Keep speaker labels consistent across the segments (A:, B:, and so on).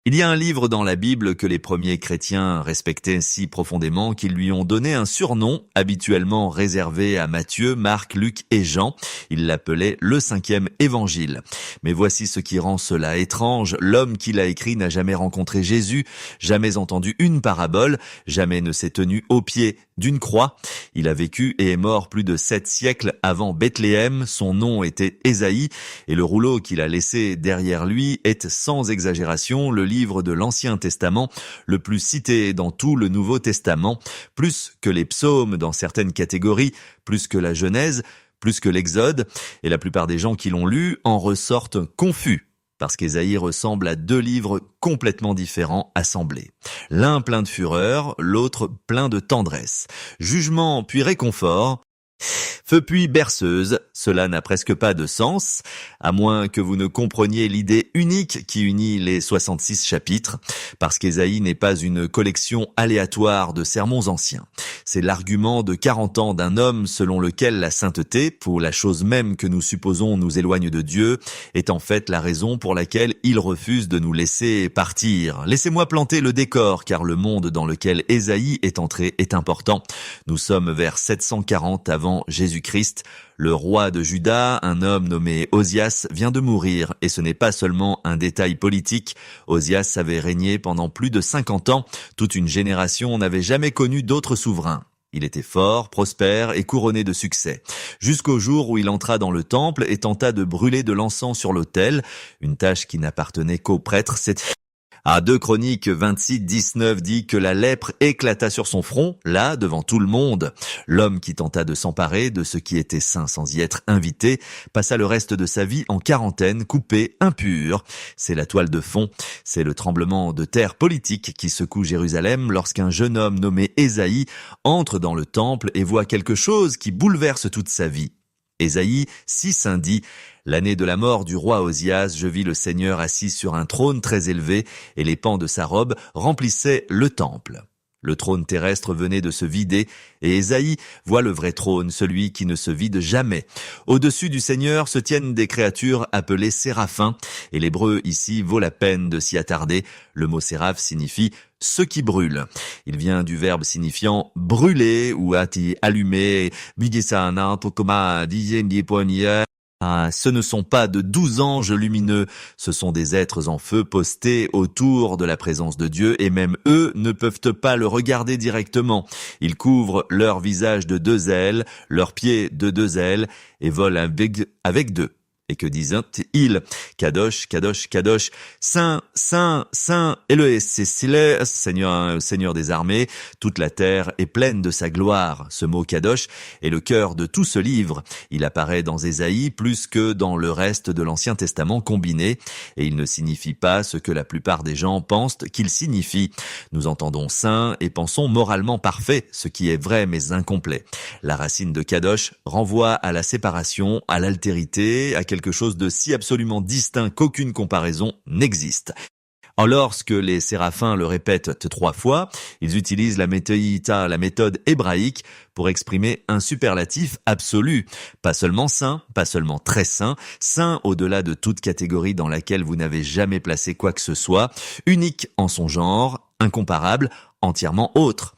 A: Il y a un livre dans la Bible que les premiers chrétiens respectaient si profondément qu'ils lui ont donné un surnom habituellement réservé à Matthieu, Marc, Luc et Jean. Ils l'appelaient le 5e évangile. Mais voici ce qui rend cela étrange. L'homme qui l'a écrit n'a jamais rencontré Jésus, jamais entendu une parabole, jamais ne s'est tenu au pied d'une croix. Il a vécu et est mort plus de 7 siècles avant Bethléem. Son nom était Ésaïe et le rouleau qu'il a laissé derrière lui est sans exagération le livre de l'Ancien Testament, le plus cité dans tout le Nouveau Testament, plus que les psaumes dans certaines catégories, plus que la Genèse, plus que l'Exode, et la plupart des gens qui l'ont lu en ressortent confus, parce qu'Ésaïe ressemble à 2 livres complètement différents assemblés. L'un plein de fureur, l'autre plein de tendresse. Jugement puis réconfort, feu puis berceuse, cela n'a presque pas de sens, à moins que vous ne compreniez l'idée unique qui unit les 66 chapitres, parce qu'Ésaïe n'est pas une collection aléatoire de sermons anciens. C'est l'argument de 40 ans d'un homme selon lequel la sainteté, pour la chose même que nous supposons nous éloigne de Dieu, est en fait la raison pour laquelle il refuse de nous laisser partir. Laissez-moi planter le décor, car le monde dans lequel Ésaïe est entré est important. Nous sommes vers 740 avant Jésus-Christ. Le roi de Juda, un homme nommé Osias, vient de mourir, et ce n'est pas seulement un détail politique. Osias avait régné pendant plus de 50 ans. Toute une génération n'avait jamais connu d'autre souverain. Il était fort, prospère et couronné de succès. Jusqu'au jour où il entra dans le temple et tenta de brûler de l'encens sur l'autel, une tâche qui n'appartenait qu'aux prêtres. À 2 Chroniques 26-19 dit que la lèpre éclata sur son front, là, devant tout le monde. L'homme qui tenta de s'emparer de ce qui était saint sans y être invité, passa le reste de sa vie en quarantaine, coupé, impur. C'est la toile de fond, c'est le tremblement de terre politique qui secoue Jérusalem lorsqu'un jeune homme nommé Ésaïe entre dans le temple et voit quelque chose qui bouleverse toute sa vie. Ésaïe 6:1 dit « L'année de la mort du roi Osias, je vis le Seigneur assis sur un trône très élevé, et les pans de sa robe remplissaient le temple. » Le trône terrestre venait de se vider, et Ésaïe voit le vrai trône, celui qui ne se vide jamais. Au-dessus du Seigneur se tiennent des créatures appelées séraphins, et l'hébreu ici vaut la peine de s'y attarder. Le mot séraph signifie « ce qui brûle ». Il vient du verbe signifiant « brûler » ou « allumer ». Ce ne sont pas de 12 anges lumineux, ce sont des êtres en feu postés autour de la présence de Dieu, et même eux ne peuvent pas le regarder directement. Ils couvrent leur visage de 2 ailes, leurs pieds de 2 ailes, et volent avec 2. Et que disent-ils? Kadosh, Kadosh, Kadosh, Saint, Saint, Saint, Elohé, c'est Seigneur des armées, toute la terre est pleine de sa gloire. Ce mot Kadosh est le cœur de tout ce livre. Il apparaît dans Ésaïe plus que dans le reste de l'Ancien Testament combiné, et il ne signifie pas ce que la plupart des gens pensent qu'il signifie. Nous entendons saint et pensons moralement parfait, ce qui est vrai mais incomplet. La racine de Kadosh renvoie à la séparation, à l'altérité, à quelque chose de si absolument distinct qu'aucune comparaison n'existe. Or, lorsque les séraphins le répètent 3 fois, ils utilisent la méthode hébraïque pour exprimer un superlatif absolu. Pas seulement saint, pas seulement très saint, saint au-delà de toute catégorie dans laquelle vous n'avez jamais placé quoi que ce soit, unique en son genre, incomparable, entièrement autre.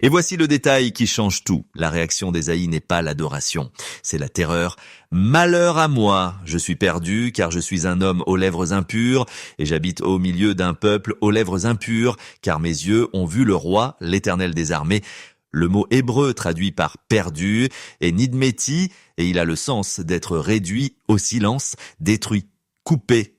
A: Et voici le détail qui change tout. La réaction d'Ésaïe n'est pas l'adoration, c'est la terreur. « Malheur à moi, je suis perdu, car je suis un homme aux lèvres impures, et j'habite au milieu d'un peuple aux lèvres impures, car mes yeux ont vu le roi, l'Éternel des armées. » Le mot hébreu traduit par « perdu » est nidmeti, et il a le sens d'être réduit au silence, détruit, coupé.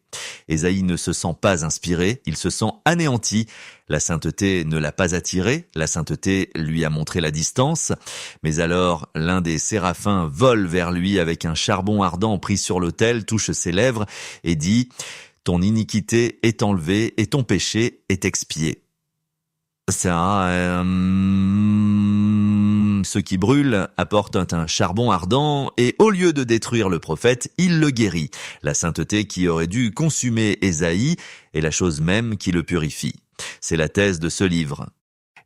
A: Ésaïe ne se sent pas inspiré, il se sent anéanti. La sainteté ne l'a pas attiré, la sainteté lui a montré la distance. Mais alors, l'un des séraphins vole vers lui avec un charbon ardent pris sur l'autel, touche ses lèvres et dit « Ton iniquité est enlevée et ton péché est expié. » Ce qui brûle apporte un charbon ardent et au lieu de détruire le prophète, il le guérit. La sainteté qui aurait dû consumer Ésaïe est la chose même qui le purifie. C'est la thèse de ce livre.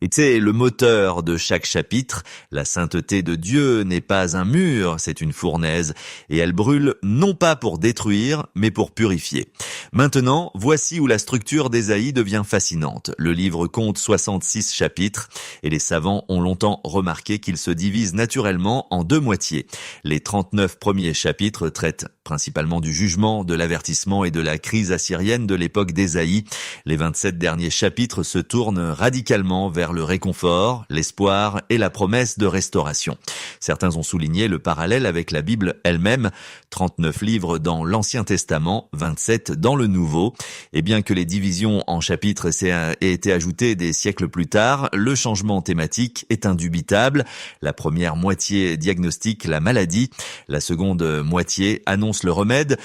A: Et c'est le moteur de chaque chapitre. La sainteté de Dieu n'est pas un mur, c'est une fournaise, et elle brûle non pas pour détruire, mais pour purifier. Maintenant, voici où la structure d'Ésaïe devient fascinante. Le livre compte 66 chapitres, et les savants ont longtemps remarqué qu'il se divise naturellement en deux moitiés. Les 39 premiers chapitres traitent principalement du jugement, de l'avertissement et de la crise assyrienne de l'époque d'Ésaïe. Les 27 derniers chapitres se tournent radicalement vers le réconfort, l'espoir et la promesse de restauration. Certains ont souligné le parallèle avec la Bible elle-même, 39 livres dans l'Ancien Testament, 27 dans le Nouveau. Et bien que les divisions en chapitres aient été ajoutées des siècles plus tard, le changement thématique est indubitable. La première moitié diagnostique la maladie, la seconde moitié annonce le remède.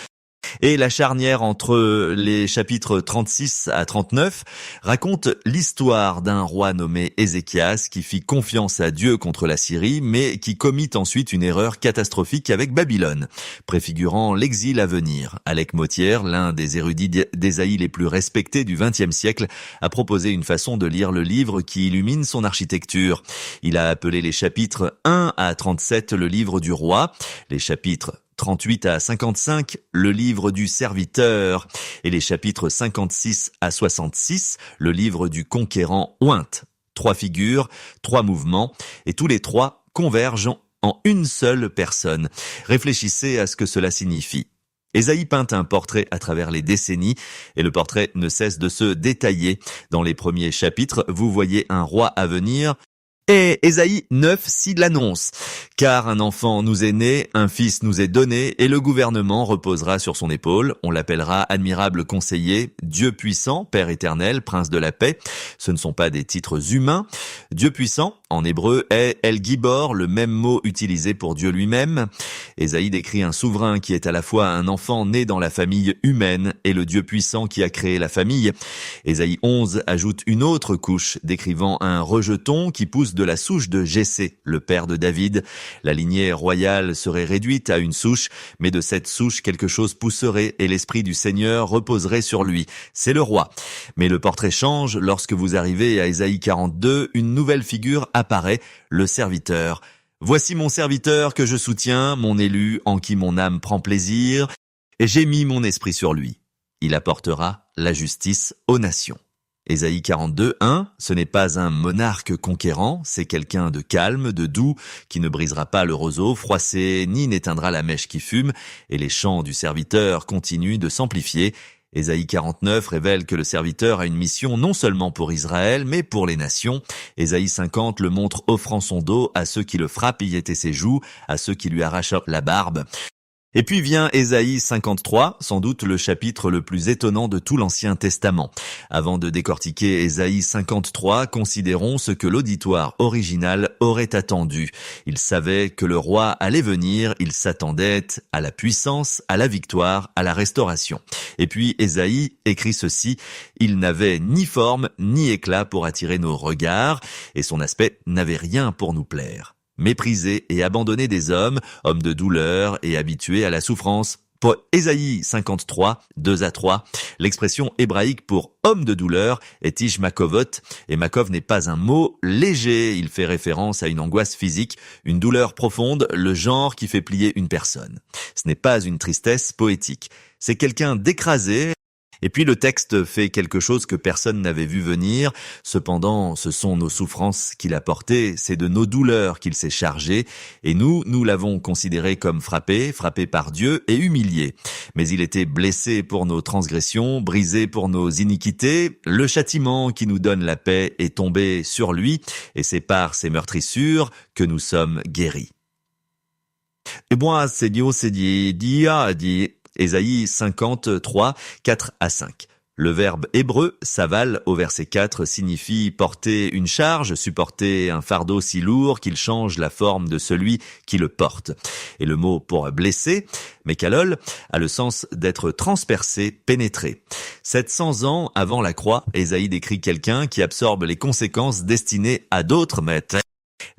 A: Et la charnière entre les chapitres 36 à 39 raconte l'histoire d'un roi nommé Ézéchias qui fit confiance à Dieu contre la Syrie, mais qui commit ensuite une erreur catastrophique avec Babylone, préfigurant l'exil à venir. Alec Mottière, l'un des érudits d'Ésaïe les plus respectés du XXe siècle, a proposé une façon de lire le livre qui illumine son architecture. Il a appelé les chapitres 1 à 37 le livre du roi, les chapitres 38 à 55, le livre du serviteur, et les chapitres 56 à 66, le livre du conquérant ointe. 3 figures, 3 mouvements, et tous les 3 convergent en une seule personne. Réfléchissez à ce que cela signifie. Ésaïe peint un portrait à travers les décennies, et le portrait ne cesse de se détailler. Dans les premiers chapitres, vous voyez un roi à venir, et Ésaïe 9 s'y l'annonce. Car un enfant nous est né, un fils nous est donné, et le gouvernement reposera sur son épaule. On l'appellera admirable conseiller, Dieu puissant, Père éternel, prince de la paix. Ce ne sont pas des titres humains. Dieu puissant, en hébreu, est El Gibor, le même mot utilisé pour Dieu lui-même. Ésaïe décrit un souverain qui est à la fois un enfant né dans la famille humaine et le Dieu puissant qui a créé la famille. Ésaïe 11 ajoute une autre couche, décrivant un rejeton qui pousse de la souche de Jessé, le père de David. La lignée royale serait réduite à une souche, mais de cette souche quelque chose pousserait et l'esprit du Seigneur reposerait sur lui. C'est le roi. Mais le portrait change lorsque vous arrivez à Ésaïe 42, une nouvelle figure apparaît, le serviteur. Voici mon serviteur que je soutiens, mon élu en qui mon âme prend plaisir, et j'ai mis mon esprit sur lui. Il apportera la justice aux nations. Ésaïe 42, 1, ce n'est pas un monarque conquérant, c'est quelqu'un de calme, de doux, qui ne brisera pas le roseau froissé, ni n'éteindra la mèche qui fume, et les chants du serviteur continuent de s'amplifier. Ésaïe 49 révèle que le serviteur a une mission non seulement pour Israël, mais pour les nations. Ésaïe 50 le montre offrant son dos à ceux qui le frappent y étaient ses joues, à ceux qui lui arrachent la barbe. Et puis vient Ésaïe 53, sans doute le chapitre le plus étonnant de tout l'Ancien Testament. Avant de décortiquer Ésaïe 53, considérons ce que l'auditoire original aurait attendu. Il savait que le roi allait venir, il s'attendait à la puissance, à la victoire, à la restauration. Et puis Ésaïe écrit ceci, « Il n'avait ni forme ni éclat pour attirer nos regards, et son aspect n'avait rien pour nous plaire. » Méprisé et abandonné des hommes, homme de douleur et habitué à la souffrance. Pour Ésaïe 53, 2 à 3, l'expression hébraïque pour homme de douleur est Ish Makovot, et Makov n'est pas un mot léger, il fait référence à une angoisse physique, une douleur profonde, le genre qui fait plier une personne. Ce n'est pas une tristesse poétique, c'est quelqu'un d'écrasé. Et puis le texte fait quelque chose que personne n'avait vu venir. Cependant, ce sont nos souffrances qu'il a portées, c'est de nos douleurs qu'il s'est chargé. Et nous l'avons considéré comme frappé par Dieu et humilié. Mais il était blessé pour nos transgressions, brisé pour nos iniquités. Le châtiment qui nous donne la paix est tombé sur lui, et c'est par ses meurtrissures que nous sommes guéris. Et moi, c'est dit, Ésaïe 53, 4 à 5. Le verbe hébreu, saval, au verset 4, signifie porter une charge, supporter un fardeau si lourd qu'il change la forme de celui qui le porte. Et le mot pour blesser, mekalol, a le sens d'être transpercé, pénétré. 700 ans avant la croix, Ésaïe décrit quelqu'un qui absorbe les conséquences destinées à d'autres, mais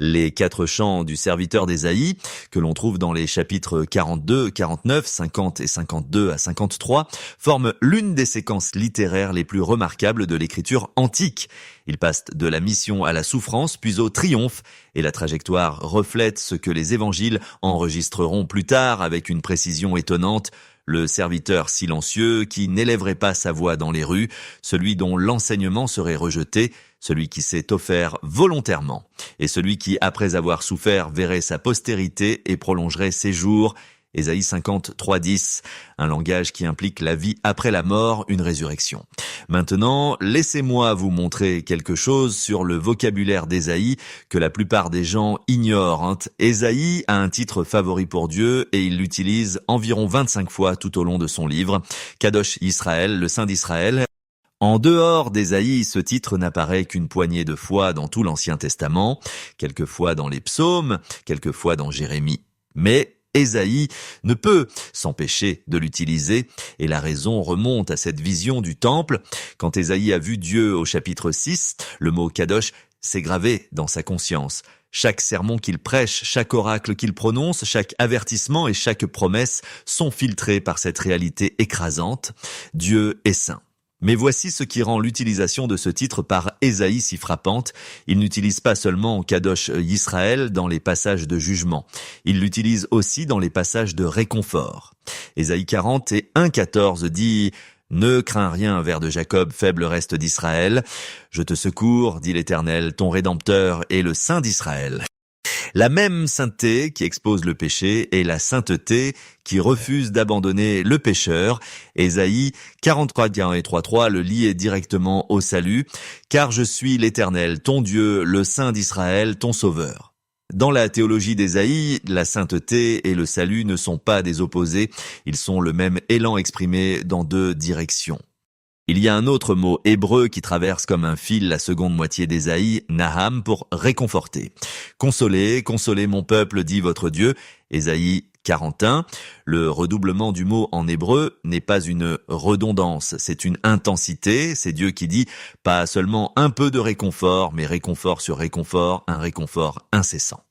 A: Les 4 chants du serviteur d'Ésaïe, que l'on trouve dans les chapitres 42, 49, 50 et 52 à 53, forment l'une des séquences littéraires les plus remarquables de l'écriture antique. Ils passent de la mission à la souffrance, puis au triomphe, et la trajectoire reflète ce que les évangiles enregistreront plus tard avec une précision étonnante. Le serviteur silencieux qui n'élèverait pas sa voix dans les rues, celui dont l'enseignement serait rejeté, celui qui s'est offert volontairement, et celui qui, après avoir souffert, verrait sa postérité et prolongerait ses jours. Ésaïe 53:10, un langage qui implique la vie après la mort, une résurrection. Maintenant, laissez-moi vous montrer quelque chose sur le vocabulaire d'Ésaïe que la plupart des gens ignorent. Ésaïe a un titre favori pour Dieu et il l'utilise environ 25 fois tout au long de son livre, Kadosh Israël, le Saint d'Israël. En dehors d'Ésaïe, ce titre n'apparaît qu'une poignée de fois dans tout l'Ancien Testament, quelques fois dans les psaumes, quelques fois dans Jérémie. Mais Ésaïe ne peut s'empêcher de l'utiliser, et la raison remonte à cette vision du temple. Quand Ésaïe a vu Dieu au chapitre 6, le mot Kadosh s'est gravé dans sa conscience. Chaque sermon qu'il prêche, chaque oracle qu'il prononce, chaque avertissement et chaque promesse sont filtrés par cette réalité écrasante. Dieu est saint. Mais voici ce qui rend l'utilisation de ce titre par Ésaïe si frappante. Il n'utilise pas seulement Kadosh Israël dans les passages de jugement. Il l'utilise aussi dans les passages de réconfort. Ésaïe 40 et 1:14 dit « Ne crains rien, vers de Jacob, faible reste d'Israël. Je te secours, dit l'Éternel, ton Rédempteur et le Saint d'Israël. » La même sainteté qui expose le péché est la sainteté qui refuse d'abandonner le pécheur. Ésaïe 43:3 le lie directement au salut. « Car je suis l'Éternel, ton Dieu, le Saint d'Israël, ton Sauveur. » Dans la théologie d'Ésaïe, la sainteté et le salut ne sont pas des opposés, ils sont le même élan exprimé dans 2 directions. Il y a un autre mot hébreu qui traverse comme un fil la seconde moitié d'Ésaïe, Naham, pour réconforter. Consolez, consolez mon peuple, dit votre Dieu. Ésaïe 41. Le redoublement du mot en hébreu n'est pas une redondance, c'est une intensité. C'est Dieu qui dit pas seulement un peu de réconfort, mais réconfort sur réconfort, un réconfort incessant.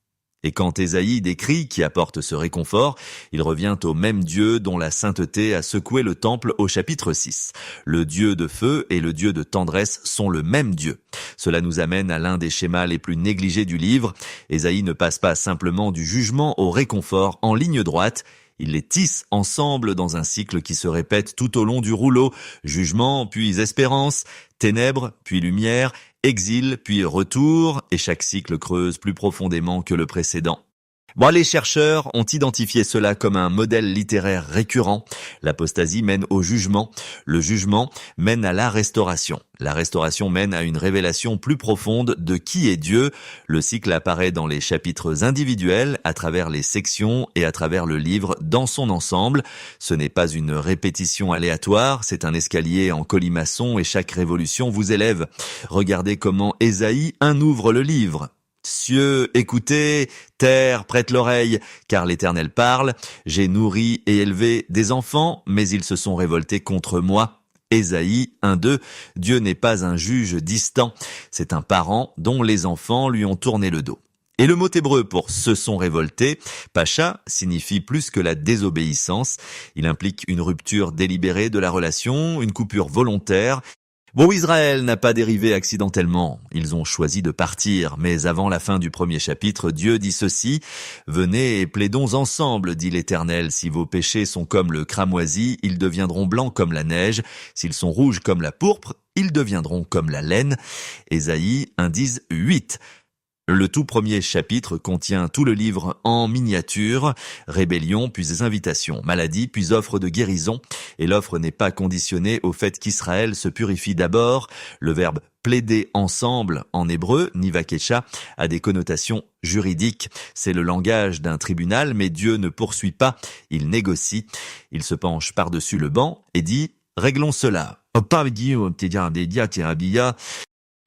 A: Et quand Ésaïe décrit qui apporte ce réconfort, il revient au même Dieu dont la sainteté a secoué le temple au chapitre 6. Le Dieu de feu et le Dieu de tendresse sont le même Dieu. Cela nous amène à l'un des schémas les plus négligés du livre. Ésaïe ne passe pas simplement du jugement au réconfort en ligne droite. Il les tisse ensemble dans un cycle qui se répète tout au long du rouleau. Jugement, puis espérance, ténèbres, puis lumière, exil, puis retour, et chaque cycle creuse plus profondément que le précédent. Les chercheurs ont identifié cela comme un modèle littéraire récurrent. L'apostasie mène au jugement. Le jugement mène à la restauration. La restauration mène à une révélation plus profonde de qui est Dieu. Le cycle apparaît dans les chapitres individuels, à travers les sections et à travers le livre dans son ensemble. Ce n'est pas une répétition aléatoire, c'est un escalier en colimaçon et chaque révolution vous élève. Regardez comment Ésaïe ouvre le livre. Cieux, écoutez, terre, prête l'oreille, car l'Éternel parle. J'ai nourri et élevé des enfants, mais ils se sont révoltés contre moi. Ésaïe 1:2. Dieu n'est pas un juge distant, c'est un parent dont les enfants lui ont tourné le dos. Et le mot hébreu pour se sont révoltés, pacha, signifie plus que la désobéissance. Il implique une rupture délibérée de la relation, une coupure volontaire. Israël n'a pas dérivé accidentellement. Ils ont choisi de partir, mais avant la fin du premier chapitre, Dieu dit ceci: « Venez et plaidons ensemble, dit l'Éternel. Si vos péchés sont comme le cramoisi, ils deviendront blancs comme la neige. S'ils sont rouges comme la pourpre, ils deviendront comme la laine. » Ésaïe 1:8. Le tout premier chapitre contient tout le livre en miniature, rébellion, puis invitation, maladie, puis offre de guérison. Et l'offre n'est pas conditionnée au fait qu'Israël se purifie d'abord. Le verbe plaider ensemble en hébreu, nivakesha, a des connotations juridiques. C'est le langage d'un tribunal, mais Dieu ne poursuit pas, il négocie. Il se penche par-dessus le banc et dit « Réglons cela ».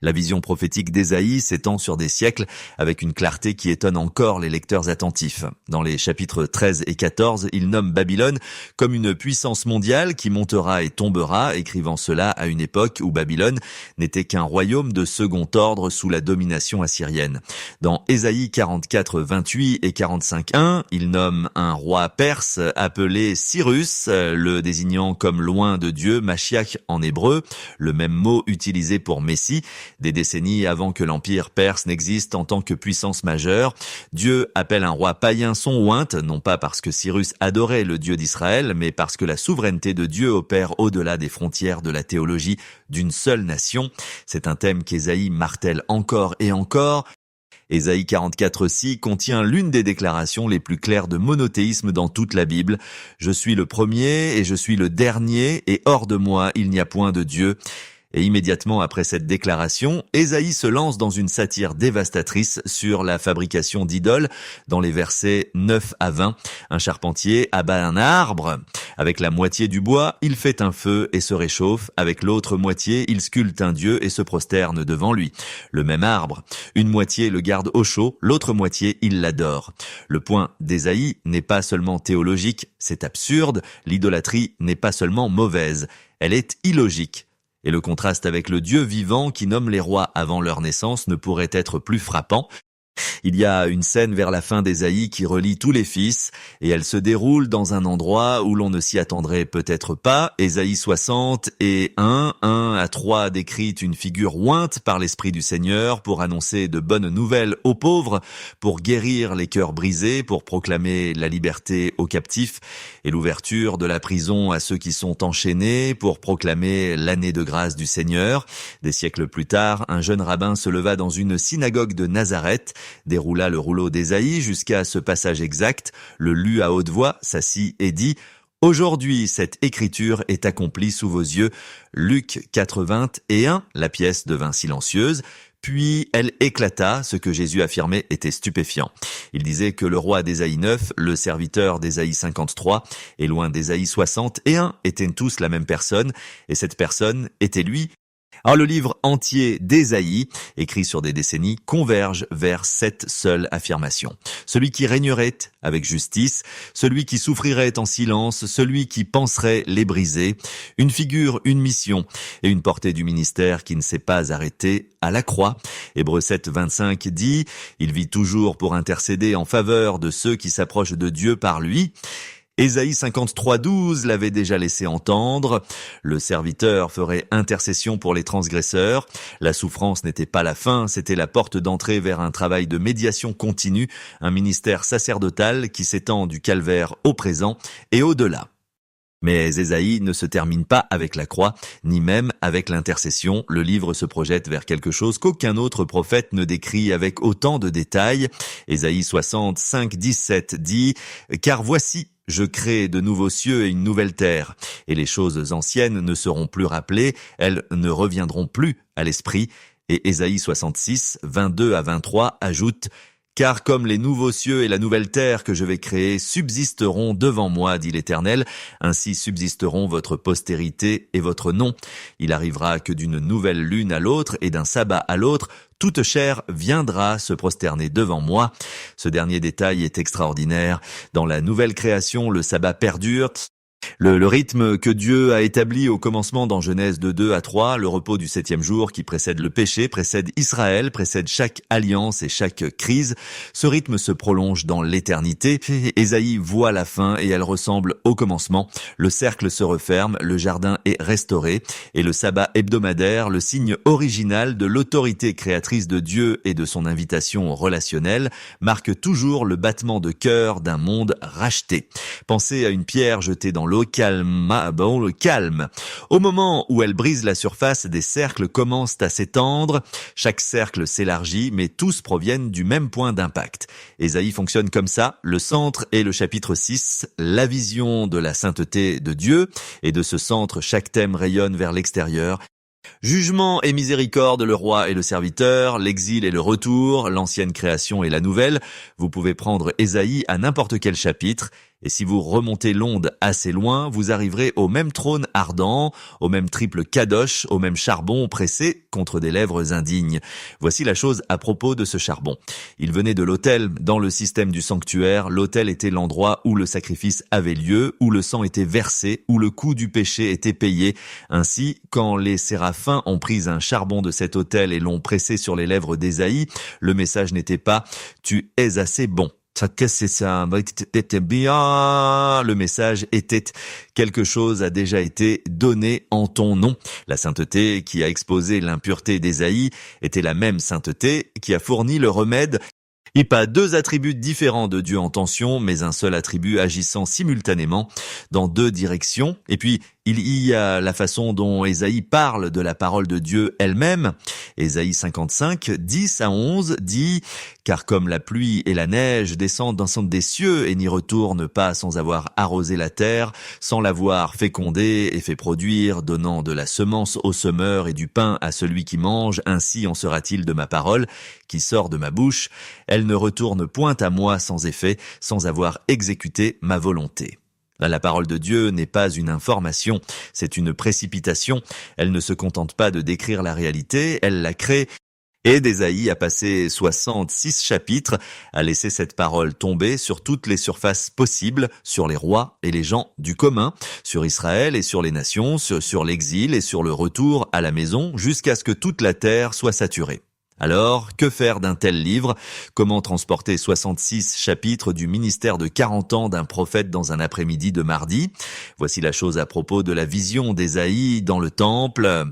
A: La vision prophétique d'Ésaïe s'étend sur des siècles avec une clarté qui étonne encore les lecteurs attentifs. Dans les chapitres 13 et 14, il nomme Babylone comme une puissance mondiale qui montera et tombera, écrivant cela à une époque où Babylone n'était qu'un royaume de second ordre sous la domination assyrienne. Dans Ésaïe 44, 28 et 45, 1, il nomme un roi perse appelé Cyrus, le désignant comme loin de Dieu, Mashiach en hébreu, le même mot utilisé pour Messie. Des décennies avant que l'empire perse n'existe en tant que puissance majeure, Dieu appelle un roi païen son ointe, non pas parce que Cyrus adorait le Dieu d'Israël, mais parce que la souveraineté de Dieu opère au-delà des frontières de la théologie d'une seule nation. C'est un thème qu'Ésaïe martèle encore et encore. Ésaïe 44:6 contient l'une des déclarations les plus claires de monothéisme dans toute la Bible. Je suis le premier et je suis le dernier, et hors de moi il n'y a point de Dieu. Et immédiatement après cette déclaration, Ésaïe se lance dans une satire dévastatrice sur la fabrication d'idoles. Dans les versets 9 à 20, un charpentier abat un arbre. Avec la moitié du bois, il fait un feu et se réchauffe. Avec l'autre moitié, il sculpte un dieu et se prosterne devant lui. Le même arbre. Une moitié le garde au chaud, l'autre moitié, il l'adore. Le point d'Ésaïe n'est pas seulement théologique, c'est absurde. L'idolâtrie n'est pas seulement mauvaise, elle est illogique. Et le contraste avec le Dieu vivant qui nomme les rois avant leur naissance ne pourrait être plus frappant. Il y a une scène vers la fin d'Ésaïe qui relie tous les fils, et elle se déroule dans un endroit où l'on ne s'y attendrait peut-être pas. Ésaïe 60 et 1 à 3 décrit une figure ointe par l'Esprit du Seigneur pour annoncer de bonnes nouvelles aux pauvres, pour guérir les cœurs brisés, pour proclamer la liberté aux captifs et l'ouverture de la prison à ceux qui sont enchaînés, pour proclamer l'année de grâce du Seigneur. Des siècles plus tard, un jeune rabbin se leva dans une synagogue de Nazareth, déroula le rouleau d'Ésaïe jusqu'à ce passage exact, le lut à haute voix, s'assit et dit « Aujourd'hui, cette écriture est accomplie sous vos yeux. » Luc 4:21, la pièce devint silencieuse. Puis elle éclata, ce que Jésus affirmait était stupéfiant. Il disait que le roi d'Ésaïe 9, le serviteur d'Ésaïe 53 et loin d'Ésaïe 61 étaient tous la même personne, et cette personne était lui. Alors le livre entier d'Ésaïe, écrit sur des décennies, converge vers cette seule affirmation. Celui qui régnerait avec justice, celui qui souffrirait en silence, celui qui penserait les briser, une figure, une mission et une portée du ministère qui ne s'est pas arrêtée à la croix. Hébreux 7:25 dit « Il vit toujours pour intercéder en faveur de ceux qui s'approchent de Dieu par lui ». Ésaïe 53:12 l'avait déjà laissé entendre. Le serviteur ferait intercession pour les transgresseurs. La souffrance n'était pas la fin, c'était la porte d'entrée vers un travail de médiation continue, un ministère sacerdotal qui s'étend du calvaire au présent et au-delà. Mais Ésaïe ne se termine pas avec la croix, ni même avec l'intercession. Le livre se projette vers quelque chose qu'aucun autre prophète ne décrit avec autant de détails. Ésaïe 65:17 dit « Car voici, je crée de nouveaux cieux et une nouvelle terre, et les choses anciennes ne seront plus rappelées, elles ne reviendront plus à l'esprit. » Et Ésaïe 66:22-23 ajoute « Car comme les nouveaux cieux et la nouvelle terre que je vais créer subsisteront devant moi, dit l'Éternel, ainsi subsisteront votre postérité et votre nom. Il arrivera que d'une nouvelle lune à l'autre et d'un sabbat à l'autre, toute chair viendra se prosterner devant moi. » Ce dernier détail est extraordinaire. Dans la nouvelle création, le sabbat perdure. Le rythme que Dieu a établi au commencement dans Genèse 2:2-3, le repos du 7e jour qui précède le péché, précède Israël, précède chaque alliance et chaque crise. Ce rythme se prolonge dans l'éternité. Ésaïe voit la fin et elle ressemble au commencement. Le cercle se referme, le jardin est restauré et le sabbat hebdomadaire, le signe original de l'autorité créatrice de Dieu et de son invitation relationnelle, marque toujours le battement de cœur d'un monde racheté. Pensez à une pierre jetée dans l'eau, le calme. Au moment où elle brise la surface, des cercles commencent à s'étendre. Chaque cercle s'élargit, mais tous proviennent du même point d'impact. Ésaïe fonctionne comme ça. Le centre est le chapitre 6, la vision de la sainteté de Dieu. Et de ce centre, chaque thème rayonne vers l'extérieur. Jugement et miséricorde, le roi et le serviteur, l'exil et le retour, l'ancienne création et la nouvelle. Vous pouvez prendre Ésaïe à n'importe quel chapitre Et si vous remontez l'onde assez loin, vous arriverez au même trône ardent, au même triple kadosh, au même charbon pressé contre des lèvres indignes. Voici la chose à propos de ce charbon. Il venait de l'autel. Dans le système du sanctuaire, l'autel était l'endroit où le sacrifice avait lieu, où le sang était versé, où le coût du péché était payé. Ainsi, quand les séraphins ont pris un charbon de cet autel et l'ont pressé sur les lèvres d'Ésaïe, le message n'était pas « Tu es assez bon ». Le message était « Quelque chose a déjà été donné en ton nom ». La sainteté qui a exposé l'impureté d'Ésaïe était la même sainteté qui a fourni le remède. Et pas deux attributs différents de Dieu en tension, mais un seul attribut agissant simultanément dans deux directions. Et puis, il y a la façon dont Ésaïe parle de la parole de Dieu elle-même. Ésaïe 55, 10 à 11 dit « Car comme la pluie et la neige descendent des cieux et n'y retournent pas sans avoir arrosé la terre, sans l'avoir fécondée et fait produire, donnant de la semence au semeur et du pain à celui qui mange, ainsi en sera-t-il de ma parole qui sort de ma bouche. Elle ne retourne point à moi sans effet, sans avoir exécuté ma volonté. » La parole de Dieu n'est pas une information, c'est une précipitation. Elle ne se contente pas de décrire la réalité, elle la crée. Et d'Ésaïe a passé 66 chapitres à laisser cette parole tomber sur toutes les surfaces possibles, sur les rois et les gens du commun, sur Israël et sur les nations, sur l'exil et sur le retour à la maison, jusqu'à ce que toute la terre soit saturée. Alors, que faire d'un tel livre? Comment transporter 66 chapitres du ministère de 40 ans d'un prophète dans un après-midi de mardi? Voici la chose à propos de la vision d'Ésaïe dans le temple.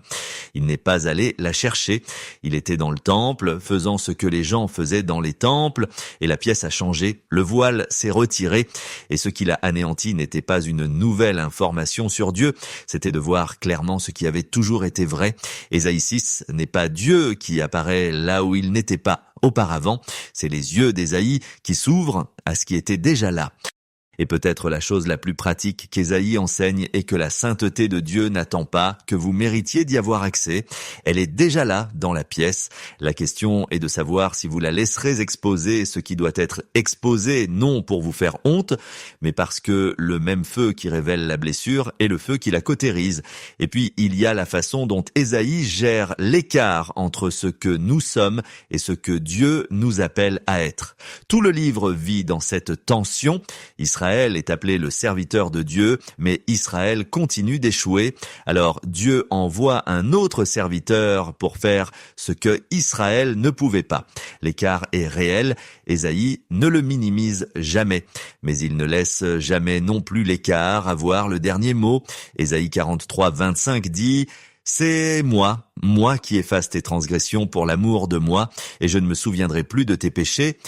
A: Il n'est pas allé la chercher. Il était dans le temple, faisant ce que les gens faisaient dans les temples, et la pièce a changé, le voile s'est retiré, et ce qu'il a anéanti n'était pas une nouvelle information sur Dieu, c'était de voir clairement ce qui avait toujours été vrai. Ésaïe 6 n'est pas Dieu qui apparaît là où il n'était pas auparavant, c'est les yeux d'Ésaïe qui s'ouvrent à ce qui était déjà là. Et peut-être la chose la plus pratique qu'Ésaïe enseigne est que la sainteté de Dieu n'attend pas que vous méritiez d'y avoir accès. Elle est déjà là, dans la pièce. La question est de savoir si vous la laisserez exposer ce qui doit être exposé, non pour vous faire honte, mais parce que le même feu qui révèle la blessure est le feu qui la cautérise. Et puis, il y a la façon dont Ésaïe gère l'écart entre ce que nous sommes et ce que Dieu nous appelle à être. Tout le livre vit dans cette tension. Israël est appelé le serviteur de Dieu, mais Israël continue d'échouer. Alors Dieu envoie un autre serviteur pour faire ce que Israël ne pouvait pas. L'écart est réel, Ésaïe ne le minimise jamais, mais il ne laisse jamais non plus l'écart avoir le dernier mot. Ésaïe 43, 25 dit « C'est moi qui efface tes transgressions pour l'amour de moi, et je ne me souviendrai plus de tes péchés. »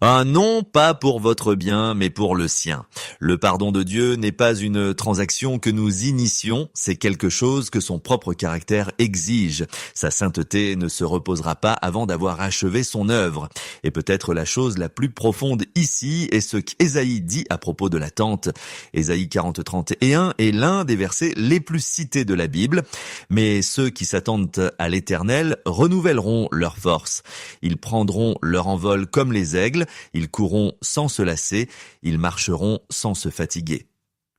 A: Ah non, pas pour votre bien, mais pour le sien. Le pardon de Dieu n'est pas une transaction que nous initions, c'est quelque chose que son propre caractère exige. Sa sainteté ne se reposera pas avant d'avoir achevé son œuvre. Et peut-être la chose la plus profonde ici est ce qu'Ésaïe dit à propos de l'attente. Ésaïe 40, 31 est l'un des versets les plus cités de la Bible. Mais ceux qui s'attendent à l'Éternel renouvelleront leur force. Ils prendront leur envol comme les aigles. Ils courront sans se lasser, ils marcheront sans se fatiguer.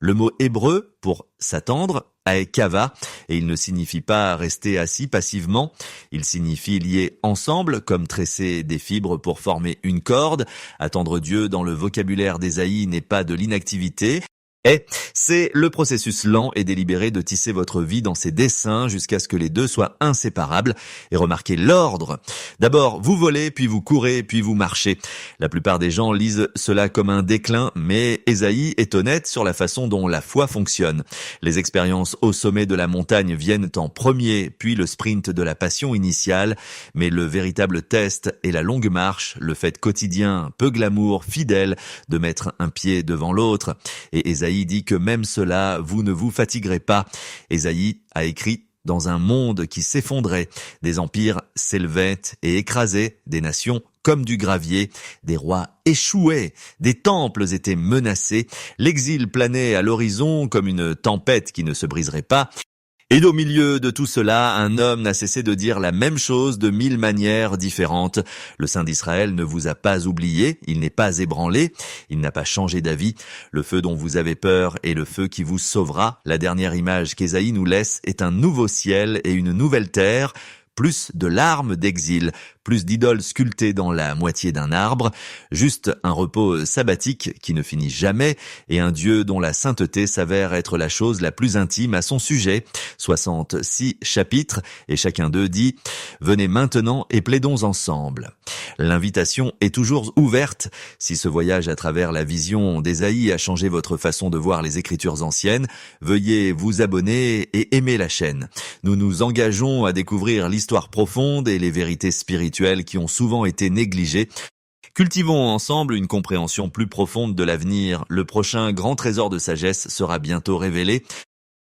A: Le mot hébreu pour s'attendre est kava, et il ne signifie pas rester assis passivement, il signifie lier ensemble comme tresser des fibres pour former une corde. Attendre Dieu dans le vocabulaire d'Ésaïe n'est pas de l'inactivité, c'est le processus lent et délibéré de tisser votre vie dans ses dessins jusqu'à ce que les deux soient inséparables. Et remarquez l'ordre. D'abord, vous volez, puis vous courez, puis vous marchez. La plupart des gens lisent cela comme un déclin, mais Ésaïe est honnête sur la façon dont la foi fonctionne. Les expériences au sommet de la montagne viennent en premier, puis le sprint de la passion initiale, mais le véritable test est la longue marche, le fait quotidien, peu glamour, fidèle, de mettre un pied devant l'autre. Et Ésaïe dit que même cela, vous ne vous fatiguerez pas. Ésaïe a écrit dans un monde qui s'effondrait. Des empires s'élevaient et écrasaient, des nations comme du gravier, des rois échouaient, des temples étaient menacés, l'exil planait à l'horizon comme une tempête qui ne se briserait pas. Et au milieu de tout cela, un homme n'a cessé de dire la même chose de 1000 manières différentes. Le Saint d'Israël ne vous a pas oublié, il n'est pas ébranlé, il n'a pas changé d'avis. Le feu dont vous avez peur est le feu qui vous sauvera. La dernière image qu'Ésaïe nous laisse est un nouveau ciel et une nouvelle terre. Plus de larmes d'exil, plus d'idoles sculptées dans la moitié d'un arbre, juste un repos sabbatique qui ne finit jamais et un Dieu dont la sainteté s'avère être la chose la plus intime à son sujet. 66 chapitres et chacun d'eux dit « Venez maintenant et plaidons ensemble ». L'invitation est toujours ouverte. Si ce voyage à travers la vision d'Ésaïe a changé votre façon de voir les Écritures anciennes, veuillez vous abonner et aimer la chaîne. Nous nous engageons à découvrir l'histoire profonde et les vérités spirituelles qui ont souvent été négligées. Cultivons ensemble une compréhension plus profonde de l'avenir. Le prochain grand trésor de sagesse sera bientôt révélé.